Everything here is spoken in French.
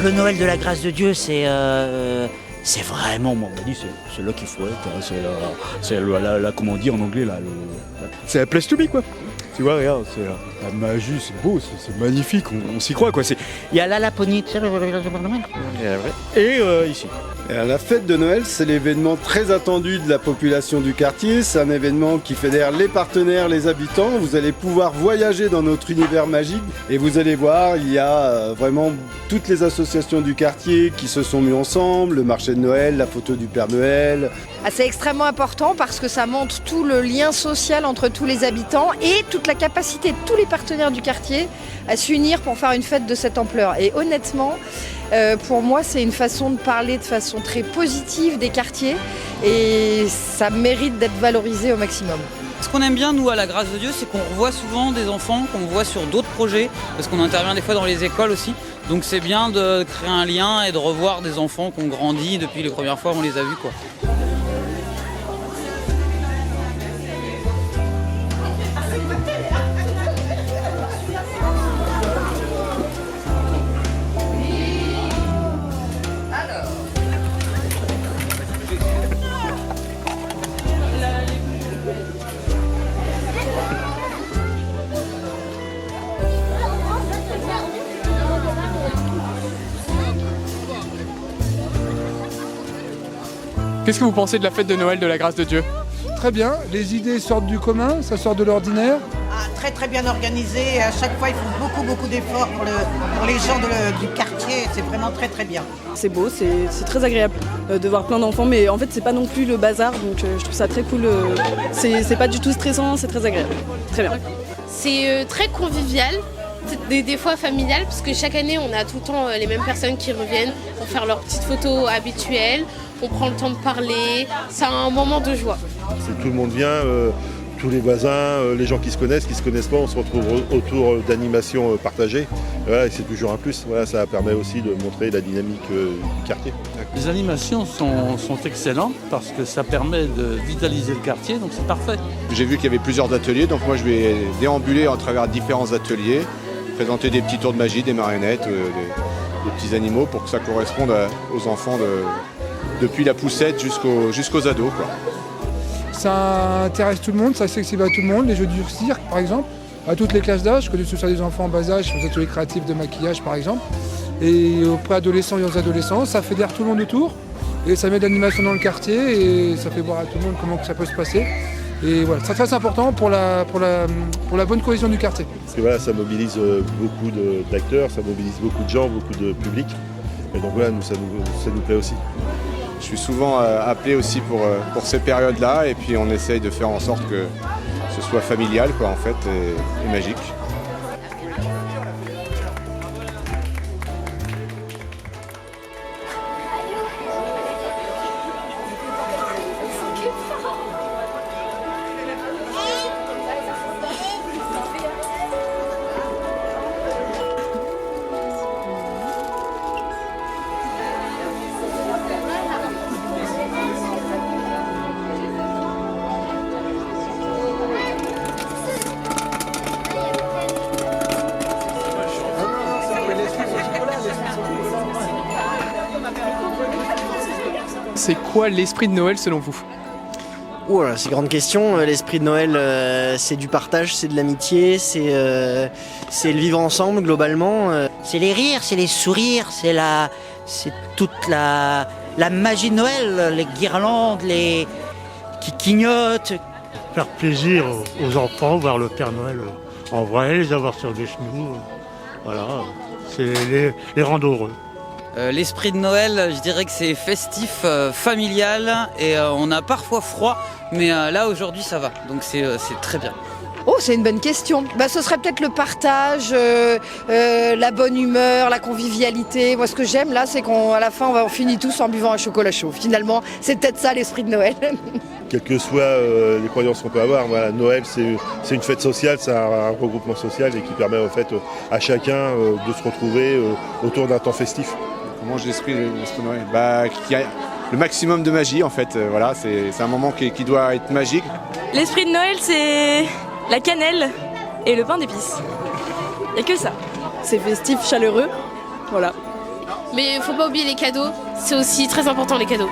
le Noël de la grâce de Dieu, c'est vraiment, moi, on m'a dit, c'est là qu'il faut être. C'est comment on dit en anglais, là, c'est la place to be, quoi. Tu vois, regarde, c'est la magie, c'est beau, c'est magnifique, on s'y croit, quoi. Il y a la Laponie, tu sais, et ici. La fête de Noël, c'est l'événement très attendu de la population du quartier. C'est un événement qui fédère les partenaires, les habitants. Vous allez pouvoir voyager dans notre univers magique et vous allez voir, il y a vraiment toutes les associations du quartier qui se sont mis ensemble, le marché de Noël, la photo du Père Noël. C'est extrêmement important parce que ça montre tout le lien social entre tous les habitants et toute la capacité de tous les partenaires du quartier à s'unir pour faire une fête de cette ampleur. Et honnêtement, pour moi, c'est une façon de parler de façon très positive des quartiers et ça mérite d'être valorisé au maximum. Ce qu'on aime bien, nous, à la grâce de Dieu, c'est qu'on revoit souvent des enfants qu'on voit sur d'autres projets, parce qu'on intervient des fois dans les écoles aussi. Donc c'est bien de créer un lien et de revoir des enfants qui ont grandi depuis les premières fois où on les a vus, quoi. Qu'est-ce que vous pensez de la fête de Noël de la grâce de Dieu? Très bien, les idées sortent du commun, ça sort de l'ordinaire. Très très bien organisé, à chaque fois ils font beaucoup d'efforts pour les gens du quartier, c'est vraiment très très bien. C'est beau, c'est très agréable de voir plein d'enfants, mais en fait c'est pas non plus le bazar, donc je trouve ça très cool, c'est pas du tout stressant, c'est très agréable, très bien. C'est très convivial, des fois familial, parce que chaque année on a tout le temps les mêmes personnes qui reviennent pour faire leurs petites photos habituelles, on prend le temps de parler, c'est un moment de joie. Tout le monde vient, tous les voisins, les gens qui se connaissent pas, on se retrouve autour d'animations partagées. Voilà, et c'est toujours un plus. Voilà, ça permet aussi de montrer la dynamique du quartier. Les animations sont excellentes parce que ça permet de vitaliser le quartier, donc c'est parfait. J'ai vu qu'il y avait plusieurs ateliers, donc moi je vais déambuler à travers différents ateliers, présenter des petits tours de magie, des marionnettes, des petits animaux pour que ça corresponde aux enfants depuis la poussette jusqu'aux ados, quoi. Ça intéresse tout le monde, ça s'accessible à tout le monde. Les jeux du cirque, par exemple, à toutes les classes d'âge, que ce soit des enfants en bas âge, aux ateliers créatifs de maquillage, par exemple. Et aux préadolescents et aux adolescents, ça fédère tout le monde autour. Et ça met de l'animation dans le quartier et ça fait voir à tout le monde comment ça peut se passer. Et voilà, c'est très important pour la bonne cohésion du quartier. Parce que voilà, ça mobilise beaucoup d'acteurs, ça mobilise beaucoup de gens, beaucoup de public. Et donc voilà, ça nous plaît aussi. Je suis souvent appelé aussi pour ces périodes-là et puis on essaye de faire en sorte que ce soit familial, quoi, en fait, et magique. C'est quoi l'esprit de Noël selon vous? Voilà, c'est une grande question. L'esprit de Noël, c'est du partage, c'est de l'amitié, c'est le vivre ensemble globalement. C'est les rires, c'est les sourires, c'est toute la magie de Noël, les guirlandes, qui clignotent. Faire plaisir aux enfants, voir le Père Noël en vrai, les avoir sur des genoux. Voilà, c'est les rendre heureux. L'esprit de Noël, je dirais que c'est festif, familial et on a parfois froid, mais là aujourd'hui ça va, donc c'est très bien. Oh, c'est une bonne question. Ce serait peut-être le partage, la bonne humeur, la convivialité. Moi, ce que j'aime là, c'est qu'à la fin, on finit tous en buvant un chocolat chaud. Finalement, c'est peut-être ça l'esprit de Noël. Quelles que soient les croyances qu'on peut avoir, voilà, Noël c'est une fête sociale, c'est un regroupement social et qui permet en fait à chacun de se retrouver autour d'un temps festif. Comment je l'esprit de Noël? Qu'il y a le maximum de magie en fait, voilà, c'est un moment qui doit être magique. L'esprit de Noël, c'est la cannelle et le pain d'épices. Il n'y a que ça. C'est festif, chaleureux, voilà. Mais il faut pas oublier les cadeaux, c'est aussi très important les cadeaux.